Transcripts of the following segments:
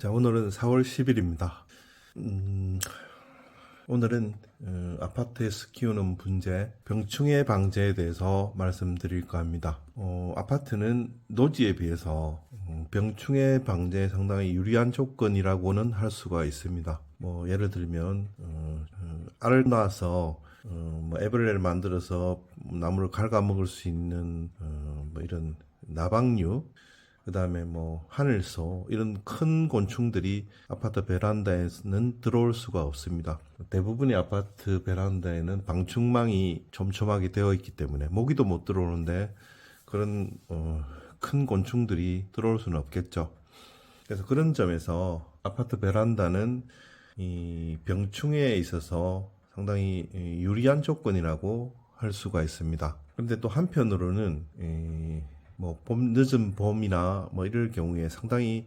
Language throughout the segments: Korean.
자, 오늘은 4월 10일입니다. 오늘은 아파트에서 키우는 분재, 병충해 방제에 대해서 말씀드릴까 합니다. 아파트는 노지에 비해서 병충해 방제에 상당히 유리한 조건이라고는 할 수가 있습니다. 뭐 예를 들면 알을 낳아서 뭐 애벌레를 만들어서 나무를 갉아먹을 수 있는 뭐 이런 나방류, 그 다음에 뭐 하늘소, 이런 큰 곤충들이 아파트 베란다에는 들어올 수가 없습니다. 대부분의 아파트 베란다에는 방충망이 촘촘하게 되어 있기 때문에 모기도 못 들어오는데 그런 큰 곤충들이 들어올 수는 없겠죠. 그래서 그런 점에서 아파트 베란다는 이 병충해에 있어서 상당히 유리한 조건이라고 할 수가 있습니다. 그런데 또 한편으로는 뭐 늦은 봄이나 뭐 이럴 경우에 상당히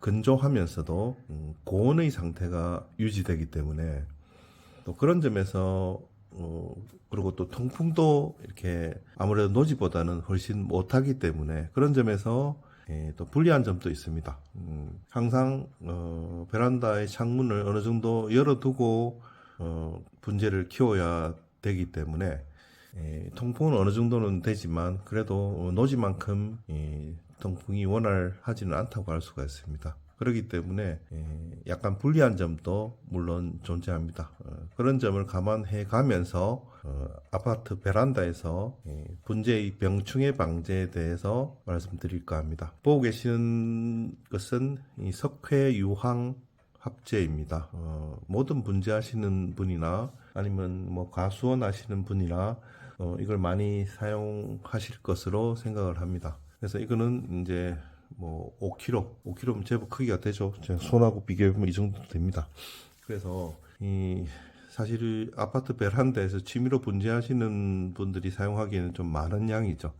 건조하면서도 고온의 상태가 유지되기 때문에 또 그런 점에서 그리고 또 통풍도 이렇게 아무래도 노지보다는 훨씬 못하기 때문에 그런 점에서 또 불리한 점도 있습니다. 항상 베란다의 창문을 어느 정도 열어두고 분재를 키워야 되기 때문에 통풍은 어느 정도는 되지만 그래도 노지만큼 통풍이 원활하지는 않다고 할 수가 있습니다. 그렇기 때문에 약간 불리한 점도 물론 존재합니다. 그런 점을 감안해 가면서 아파트 베란다에서 분재의 병충해 방제에 대해서 말씀드릴까 합니다. 보고 계시는 것은 이 석회유황 합재입니다. 모든 분재하시는 분이나 아니면 뭐 가수원 하시는 분이나 이걸 많이 사용하실 것으로 생각을 합니다. 그래서 이거는 이제 뭐 5kg면 제법 크기가 되죠. 제가 손하고 비교해보면 이 정도 됩니다. 그래서 사실 아파트 베란다에서 취미로 분재하시는 분들이 사용하기에는 좀 많은 양이죠.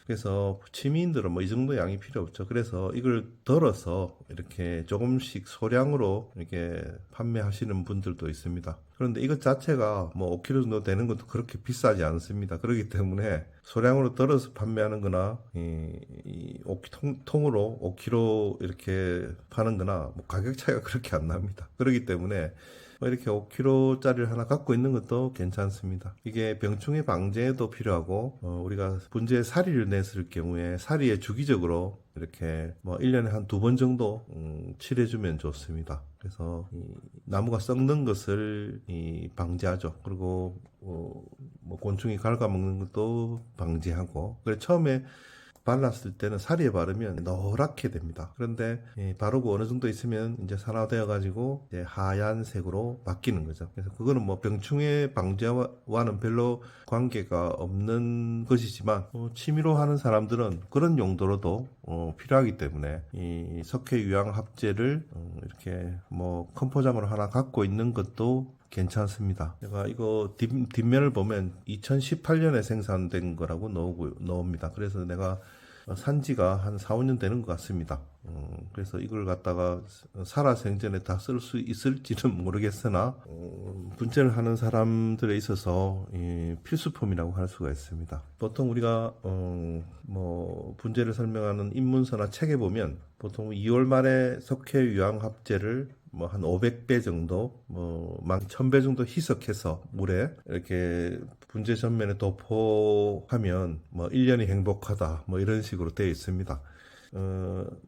그래서 취미인들은 뭐 이 정도 양이 필요 없죠. 그래서 이걸 덜어서 이렇게 조금씩 소량으로 이렇게 판매하시는 분들도 있습니다. 그런데 이것 자체가 뭐 5kg 정도 되는 것도 그렇게 비싸지 않습니다. 그렇기 때문에 소량으로 덜어서 판매하는 거나 통으로 5kg 이렇게 파는 거나 뭐 가격 차이가 그렇게 안 납니다. 그렇기 때문에 이렇게 5kg짜리를 하나 갖고 있는 것도 괜찮습니다. 이게 병충해 방제에도 필요하고 우리가 분재 사리를 냈을 경우에 사리에 주기적으로 이렇게 뭐 1년에 한 2번 정도 칠해주면 좋습니다. 그래서 나무가 썩는 것을 방지하죠. 그리고 뭐 곤충이 갉아먹는 것도 방지하고. 그래 처음에 발랐을 때는 사리에 바르면 노랗게 됩니다. 그런데 바르고 어느 정도 있으면 이제 산화되어 가지고 이제 하얀색으로 바뀌는 거죠. 그래서 그거는 뭐 병충해 방제와는 별로 관계가 없는 것이지만 취미로 하는 사람들은 그런 용도로도 필요하기 때문에 이 석회유황 합재를 이렇게 뭐 컴포장으로 하나 갖고 있는 것도 괜찮습니다. 제가 이거 뒷면을 보면 2018년에 생산된 거라고 나옵니다. 그래서 내가 산지가 한 4, 5년 되는 것 같습니다. 그래서 이걸 갖다가 살아생전에 다 쓸 수 있을지는 모르겠으나 분재를 하는 사람들에 있어서 필수품이라고 할 수가 있습니다. 보통 우리가 뭐 분재를 설명하는 입문서나 책에 보면 보통 2월 말에 석회유황 합재를 뭐 한 500배 정도, 뭐 1000배 정도 희석해서 물에 이렇게 분재 전면에 도포하면 뭐 1년이 행복하다, 뭐 이런 식으로 되어 있습니다.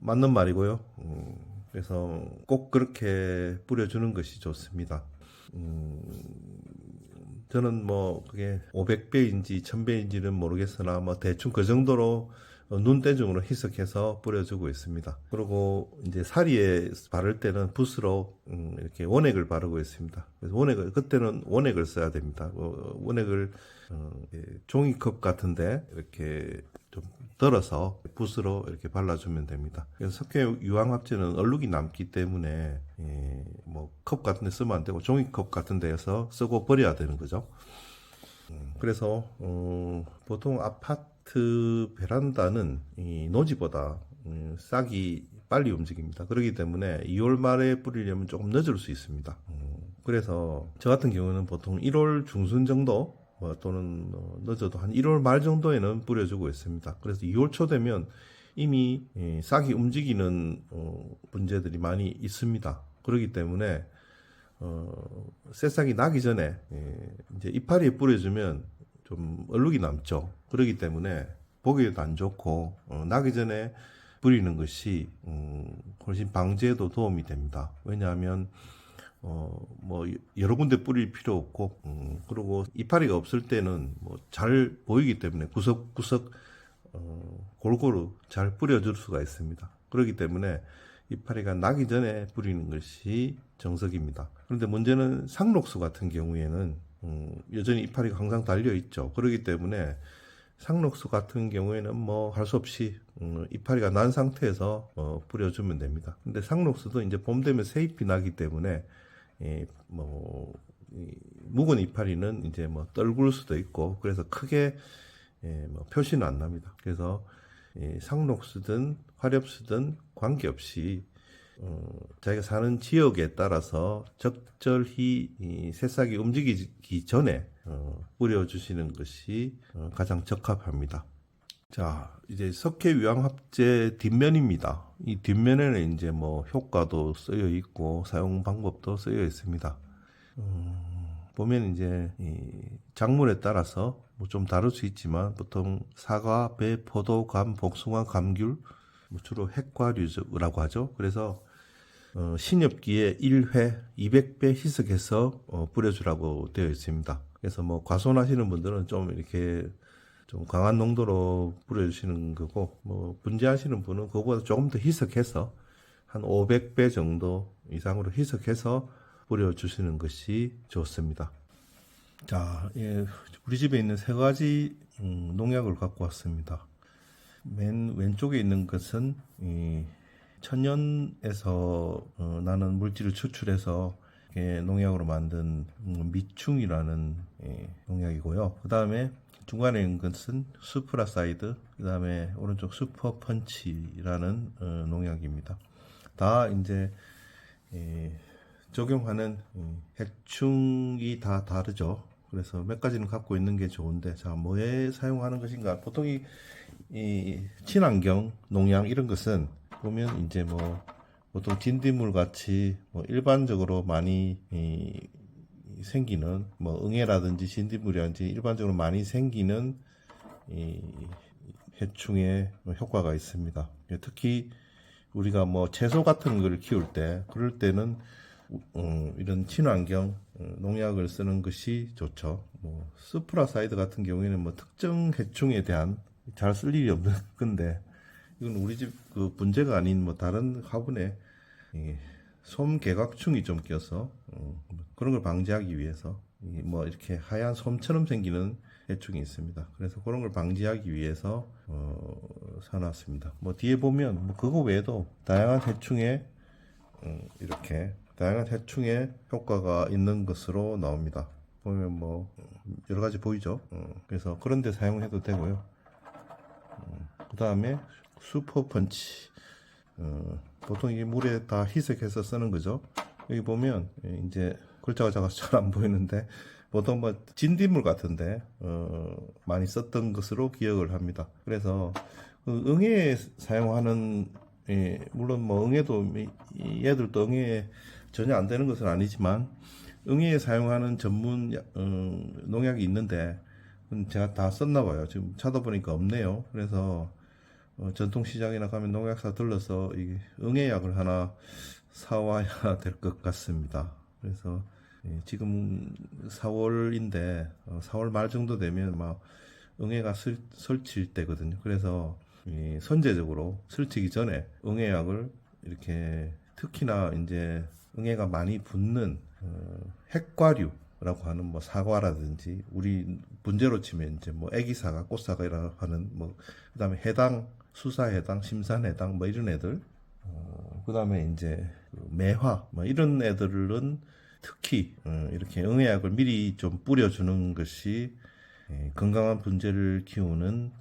맞는 말이고요. 그래서 꼭 그렇게 뿌려주는 것이 좋습니다. 저는 뭐 그게 500배인지 1000배인지는 모르겠으나 뭐 대충 그 정도로 눈대중으로 희석해서 뿌려주고 있습니다. 그리고 이제 사리에 바를 때는 붓으로 이렇게 원액을 바르고 있습니다. 그래서 그때는 원액을 써야 됩니다. 원액을 종이컵 같은데 이렇게 좀 덜어서 붓으로 이렇게 발라주면 됩니다. 그래서 석회유황 합재는 얼룩이 남기 때문에 뭐 컵 같은 데 쓰면 안 되고 종이컵 같은 데에서 쓰고 버려야 되는 거죠. 그래서 보통 아파트 베란다는 이 노지보다 싹이 빨리 움직입니다. 그렇기 때문에 2월 말에 뿌리려면 조금 늦을 수 있습니다. 그래서 저 같은 경우는 보통 1월 중순 정도 또는 늦어도 한 1월 말 정도에는 뿌려주고 있습니다. 그래서 2월 초 되면 이미 싹이 움직이는 문제들이 많이 있습니다. 그렇기 때문에 새싹이 나기 전에 이제 이파리에 뿌려주면 좀 얼룩이 남죠. 그렇기 때문에 보기에도 안 좋고 나기 전에 뿌리는 것이 훨씬 방제에도 도움이 됩니다. 왜냐하면 뭐 여러 군데 뿌릴 필요 없고 그리고 이파리가 없을 때는 뭐 잘 보이기 때문에 구석구석 골고루 잘 뿌려줄 수가 있습니다. 그렇기 때문에 이파리가 나기 전에 뿌리는 것이 정석입니다. 그런데 문제는 상록수 같은 경우에는 여전히 이파리가 항상 달려 있죠. 그렇기 때문에 상록수 같은 경우에는 뭐 할 수 없이 이파리가 난 상태에서 뿌려주면 됩니다. 근데 상록수도 이제 봄 되면 새잎이 나기 때문에 묵은 이파리는 이제 뭐 떨굴 수도 있고 그래서 크게 뭐 표시는 안 납니다. 그래서 상록수든 화렵수든 관계없이 자기가 사는 지역에 따라서 적절히 이 새싹이 움직이기 전에 뿌려주시는 것이 가장 적합합니다. 자, 이제 석회유황합제 뒷면입니다. 이 뒷면에는 이제 뭐 효과도 쓰여 있고 사용 방법도 쓰여 있습니다. 보면 이제 이 작물에 따라서 뭐 좀 다를 수 있지만 보통 사과, 배, 포도, 감, 복숭아, 감귤 뭐 주로 핵과류라고 하죠. 그래서 신엽기에 1회 200배 희석해서 뿌려주라고 되어 있습니다. 그래서 뭐 과손하시는 분들은 좀 이렇게 좀 강한 농도로 뿌려주시는 거고 뭐 분재하시는 분은 그거보다 조금 더 희석해서 한 500배 정도 이상으로 희석해서 뿌려주시는 것이 좋습니다. 자, 우리 집에 있는 세 가지 농약을 갖고 왔습니다. 맨 왼쪽에 있는 것은 천연에서 나는 물질을 추출해서 농약으로 만든 미충이라는 농약이고요. 그 다음에 중간에 있는 것은 수프라사이드, 그 다음에 오른쪽 슈퍼펀치라는 농약입니다. 다 이제 적용하는 해충이 다 다르죠. 그래서 몇 가지는 갖고 있는 게 좋은데, 자, 뭐에 사용하는 것인가? 보통 이 친환경 농약 이런 것은 보면 이제 뭐 보통 진딧물 같이 뭐 일반적으로 많이 생기는 뭐 응애라든지 진딧물이라든지 일반적으로 많이 생기는 이 해충의 효과가 있습니다. 특히 우리가 뭐 채소 같은 걸 키울 때 그럴 때는 이런 친환경 농약을 쓰는 것이 좋죠. 뭐 스프라사이드 같은 경우에는 뭐 특정 해충에 대한 잘 쓸 일이 없는 건데 이건 우리 집 그 분재가 아닌 뭐 다른 화분에 솜개각충이 좀 껴서 그런 걸 방지하기 위해서 뭐 이렇게 하얀 솜처럼 생기는 해충이 있습니다. 그래서 그런 걸 방지하기 위해서 사놨습니다. 뭐 뒤에 보면 뭐 그거 외에도 다양한 해충에 이렇게 다양한 해충의 효과가 있는 것으로 나옵니다. 보면 뭐 여러 가지 보이죠. 그래서 그런 데 사용해도 되고요. 그 다음에 슈퍼펀치. 보통 이 물에 다 희석해서 쓰는 거죠. 여기 보면 이제 글자가 작아서 잘 안 보이는데 보통 뭐 진딧물 같은데 많이 썼던 것으로 기억을 합니다. 그래서 응애에 사용하는 물론 뭐 응애도 얘들도 응애에 전혀 안 되는 것은 아니지만 응애에 사용하는 전문 농약이 있는데 제가 다 썼나 봐요. 지금 찾아보니까 없네요. 그래서 전통시장이나 가면 농약사 들러서 이 응애약을 하나 사와야 될 것 같습니다. 그래서 지금 4월인데 4월 말 정도 되면 막 응애가 설칠 때거든요. 그래서 선제적으로 설치기 전에 응애약을 이렇게 특히나 이제 응애가 많이 붙는 핵과류라고 하는 뭐 사과라든지 우리 분재로 치면 이제 뭐 애기사과, 꽃사과라고 하는 뭐 그다음에 해당 수사해당, 심산해당 뭐 이런 애들 그다음에 이제 매화 뭐 이런 애들은 특히 이렇게 응애약을 미리 좀 뿌려주는 것이 건강한 분재를 키우는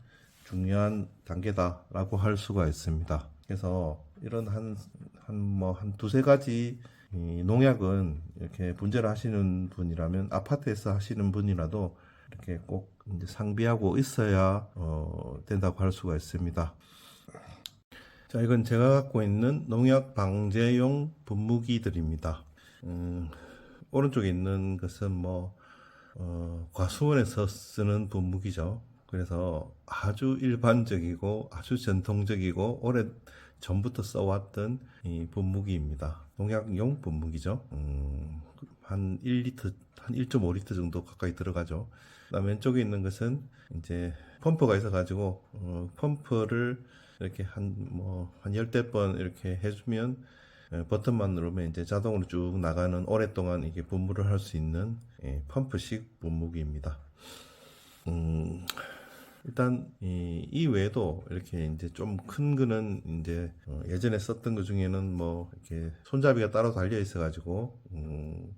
중요한 단계다라고 할 수가 있습니다. 그래서 이런 한 두세 가지 농약은 이렇게 분재를 하시는 분이라면 아파트에서 하시는 분이라도 이렇게 꼭 이제 상비하고 있어야 된다고 할 수가 있습니다. 자, 이건 제가 갖고 있는 농약 방제용 분무기들입니다. 오른쪽에 있는 것은 과수원에서 쓰는 분무기죠. 그래서 아주 일반적이고 아주 전통적이고 오래 전부터 써왔던 이 분무기입니다. 농약용 분무기죠. 한 1리터, 한 1.5리터 정도 가까이 들어가죠. 그다음 왼쪽에 있는 것은 이제 펌프가 있어가지고 펌프를 이렇게 한 열댓 번 이렇게 해주면 버튼만 누르면 이제 자동으로 쭉 나가는 오랫동안 이게 분무를 할 수 있는 펌프식 분무기입니다. 일단 이 외에도 이렇게 이제 좀 큰 거는 이제 예전에 썼던 것 중에는 이렇게 손잡이가 따로 달려 있어 가지고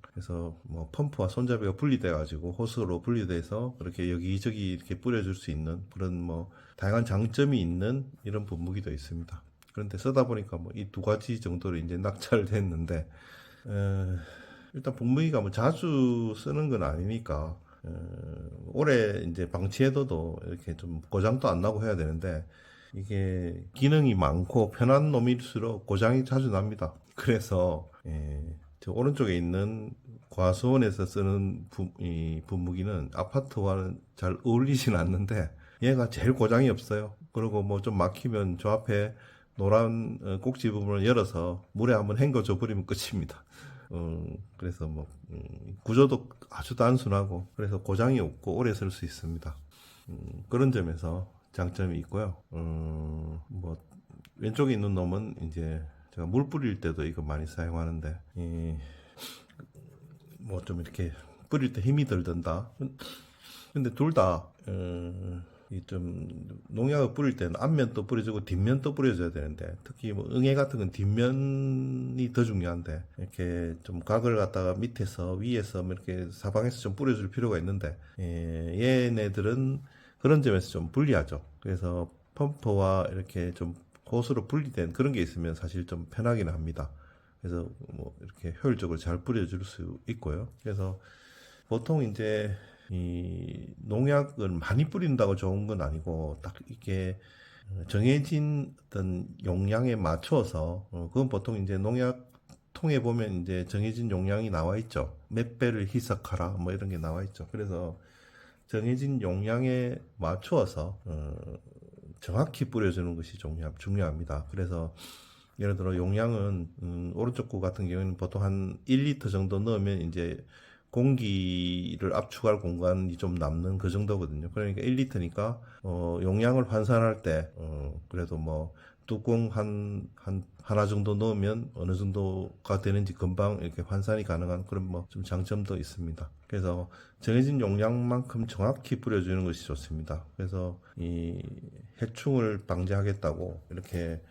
그래서 펌프와 손잡이가 분리돼 가지고 호스로 분리돼서 그렇게 여기저기 이렇게 뿌려줄 수 있는 그런 다양한 장점이 있는 이런 분무기도 있습니다. 그런데 쓰다 보니까 이 두 가지 정도로 이제 낙찰됐는데 일단 분무기가 자주 쓰는 건 아니니까 오래 이제 방치해둬도 이렇게 좀 고장도 안 나고 해야 되는데 이게 기능이 많고 편한 놈일수록 고장이 자주 납니다. 그래서 저 오른쪽에 있는 과수원에서 쓰는 이 분무기는 아파트와는 잘 어울리진 않는데 얘가 제일 고장이 없어요. 그리고 좀 막히면 저 앞에 노란 꼭지 부분을 열어서 물에 한번 헹궈줘 버리면 끝입니다. 그래서 구조도 아주 단순하고 그래서 고장이 없고 오래 쓸 수 있습니다. 그런 점에서 장점이 있고요. 왼쪽에 있는 놈은 이제 제가 물 뿌릴 때도 이거 많이 사용하는데 좀 이렇게 뿌릴 때 힘이 덜 든다. 근데 둘 다 좀 농약을 뿌릴 때는 앞면도 뿌려주고 뒷면도 뿌려줘야 되는데 특히 응애 같은 건 뒷면이 더 중요한데 이렇게 좀 각을 갖다가 밑에서 위에서 이렇게 사방에서 좀 뿌려줄 필요가 있는데 얘네들은 그런 점에서 좀 불리하죠. 그래서 펌프와 이렇게 좀 호스로 분리된 그런 게 있으면 사실 좀 편하긴 합니다. 그래서 이렇게 효율적으로 잘 뿌려줄 수 있고요. 그래서 보통 이제 이 농약을 많이 뿌린다고 좋은 건 아니고 딱 이게 정해진 어떤 용량에 맞춰서 그건 보통 이제 농약 통에 보면 이제 정해진 용량이 나와 있죠. 몇 배를 희석하라 이런 게 나와 있죠. 그래서 정해진 용량에 맞추어서 정확히 뿌려주는 것이 중요합니다. 그래서 예를 들어 용량은 오른쪽 거 같은 경우에는 보통 한 1리터 정도 넣으면 이제 공기를 압축할 공간이 좀 남는 그 정도거든요. 그러니까 1리터니까 용량을 환산할 때 그래도 뚜껑 하나 정도 넣으면 어느 정도가 되는지 금방 이렇게 환산이 가능한 그런 좀 장점도 있습니다. 그래서 정해진 용량만큼 정확히 뿌려주는 것이 좋습니다. 그래서 이 해충을 방지하겠다고 이렇게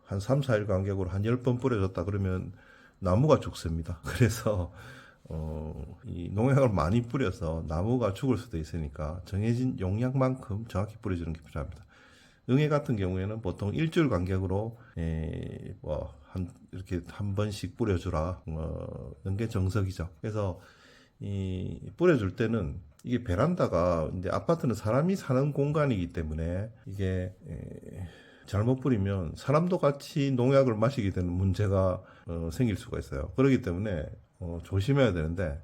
한 3, 4일 간격으로 한 10번 뿌려줬다 그러면 나무가 죽습니다. 그래서 이 농약을 많이 뿌려서 나무가 죽을 수도 있으니까 정해진 용량만큼 정확히 뿌려주는 게 필요합니다. 응애 같은 경우에는 보통 일주일 간격으로 이렇게 한 번씩 뿌려주라 이런 게 정석이죠. 그래서 이 뿌려줄 때는 이게 베란다가 이제 아파트는 사람이 사는 공간이기 때문에 이게 잘못 뿌리면 사람도 같이 농약을 마시게 되는 문제가 생길 수가 있어요. 그렇기 때문에 조심해야 되는데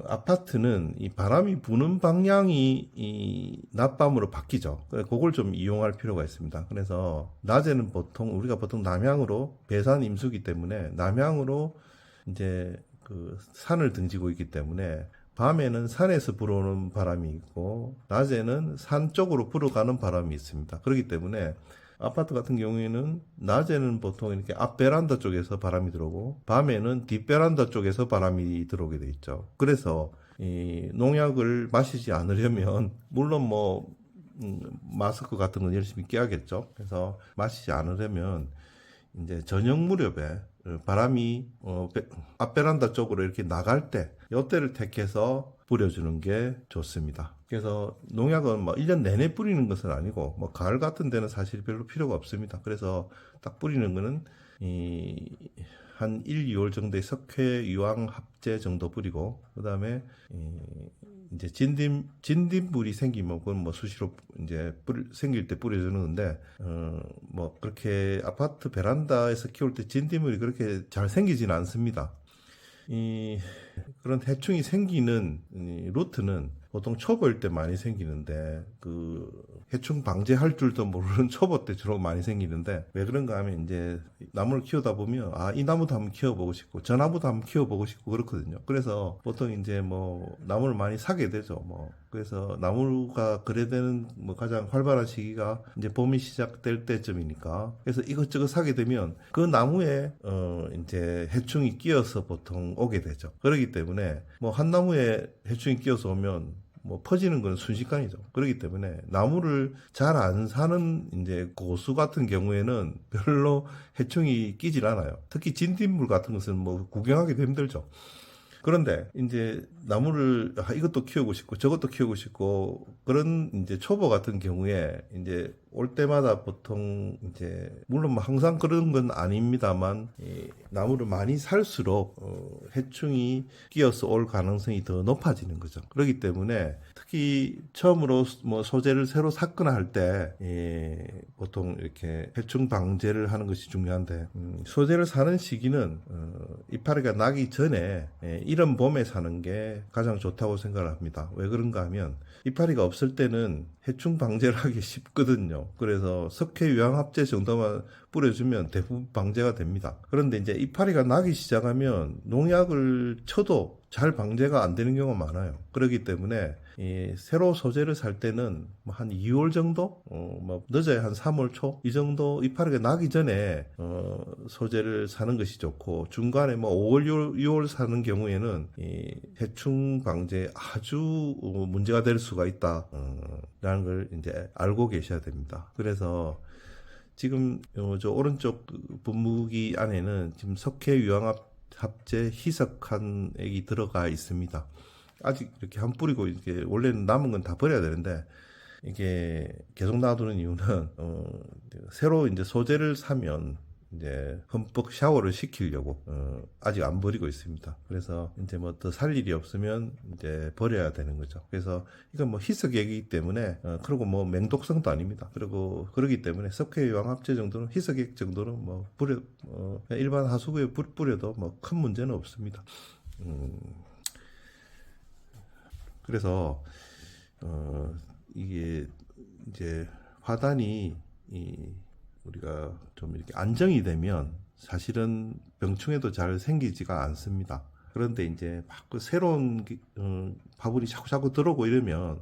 아파트는 이 바람이 부는 방향이 이 낮밤으로 바뀌죠. 그래서 그걸 좀 이용할 필요가 있습니다. 그래서 낮에는 우리가 보통 남향으로 배산 임수기 때문에 남향으로 이제 그 산을 등지고 있기 때문에 밤에는 산에서 불어오는 바람이 있고 낮에는 산 쪽으로 불어가는 바람이 있습니다. 그렇기 때문에 아파트 같은 경우에는 낮에는 보통 이렇게 앞 베란다 쪽에서 바람이 들어오고 밤에는 뒷 베란다 쪽에서 바람이 들어오게 돼 있죠. 그래서 이 농약을 마시지 않으려면 물론 마스크 같은 건 열심히 껴야겠죠. 그래서 마시지 않으려면 이제 저녁 무렵에 바람이 앞 베란다 쪽으로 이렇게 나갈 때 이때를 택해서 뿌려주는 게 좋습니다. 그래서 농약은 1년 내내 뿌리는 것은 아니고 가을 같은 데는 사실 별로 필요가 없습니다. 그래서 딱 뿌리는 거는 한 1, 2월 정도의 석회 유황 합제 정도 뿌리고 그 다음에 이제 진딧물이 생기면 그건 뭐 수시로 이제 생길 때 뿌려주는 건데, 뭐 그렇게 아파트 베란다에서 키울 때 진딧물이 그렇게 잘 생기지는 않습니다. 그런 해충이 생기는 이 루트는 보통 초보일 때 많이 생기는데, 그 해충 방제할 줄도 모르는 초보 때 주로 많이 생기는데, 왜 그런가 하면 이제 나무를 키우다 보면 이 나무도 한번 키워보고 싶고 저 나무도 한번 키워보고 싶고 그렇거든요. 그래서 보통 이제 뭐 나무를 많이 사게 되죠. 뭐 그래서 나무가 거래되는 뭐 가장 활발한 시기가 이제 봄이 시작될 때쯤이니까, 그래서 이것저것 사게 되면 그 나무에 이제 해충이 끼어서 보통 오게 되죠. 그렇기 때문에 뭐 한 나무에 해충이 끼어서 오면 뭐 퍼지는 건 순식간이죠. 그렇기 때문에 나무를 잘 안 사는 이제 고수 같은 경우에는 별로 해충이 끼질 않아요. 특히 진딧물 같은 것은 뭐 구경하기도 힘들죠. 그런데 이제 나무를 이것도 키우고 싶고 저것도 키우고 싶고 그런 이제 초보 같은 경우에 이제 올 때마다 보통 이제 물론 뭐 항상 그런 건 아닙니다만, 이 나무를 많이 살수록 해충이 끼어서 올 가능성이 더 높아지는 거죠. 그렇기 때문에 특히 처음으로 뭐 소재를 새로 샀거나 할 때 보통 이렇게 해충 방제를 하는 것이 중요한데, 소재를 사는 시기는 이파리가 나기 전에 이른 봄에 사는 게 가장 좋다고 생각을 합니다. 왜 그런가 하면 이파리가 없을 때는 해충 방제를 하기 쉽거든요. 그래서 석회 유황합제 정도만 뿌려주면 대부분 방제가 됩니다. 그런데 이제 이파리가 나기 시작하면 농약을 쳐도 잘 방제가 안 되는 경우가 많아요. 그렇기 때문에 새로 소재를 살 때는 한 2월 정도, 뭐 늦어야 한 3월 초 이 정도 이파리가 나기 전에 소재를 사는 것이 좋고, 중간에 뭐 5월, 6월 사는 경우에는 이 해충 방제에 아주 문제가 될 수가 있다 라는 걸 이제 알고 계셔야 됩니다. 그래서 지금 저 오른쪽 분무기 안에는 지금 석회 유황합제 희석한액이 들어가 있습니다. 아직 이렇게 한 뿌리고 이게 원래는 남은 건 다 버려야 되는데, 이게 계속 놔두는 이유는 새로 이제 소재를 사면 이제 흠뻑 샤워를 시키려고 아직 안 버리고 있습니다. 그래서 이제 뭐 더 살 일이 없으면 이제 버려야 되는 거죠. 그래서 이건 뭐 희석액이기 때문에 그리고 뭐 맹독성도 아닙니다. 그리고 그러기 때문에 석회 유황합제 정도는, 희석액 정도는 뭐 일반 하수구에 뿌려도 뭐 큰 문제는 없습니다. 그래서 이게 이제 화단이 우리가 좀 이렇게 안정이 되면 사실은 병충해도 잘 생기지가 않습니다. 그런데 이제 막 그 새로운 화분이 자꾸 들어오고 이러면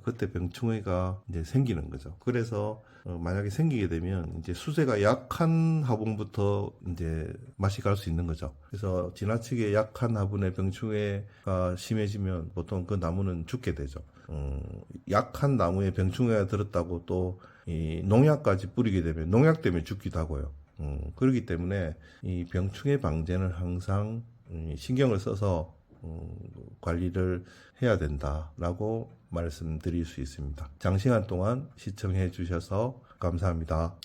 그때 병충해가 이제 생기는 거죠. 그래서 만약에 생기게 되면 이제 수세가 약한 화분부터 이제 맛이 갈 수 있는 거죠. 그래서 지나치게 약한 화분에 병충해가 심해지면 보통 그 나무는 죽게 되죠. 약한 나무에 병충해가 들었다고 또 이 농약까지 뿌리게 되면 농약 때문에 죽기도 하고요. 그렇기 때문에 이 병충해 방제는 항상 신경을 써서 관리를 해야 된다라고 말씀드릴 수 있습니다. 장시간 동안 시청해 주셔서 감사합니다.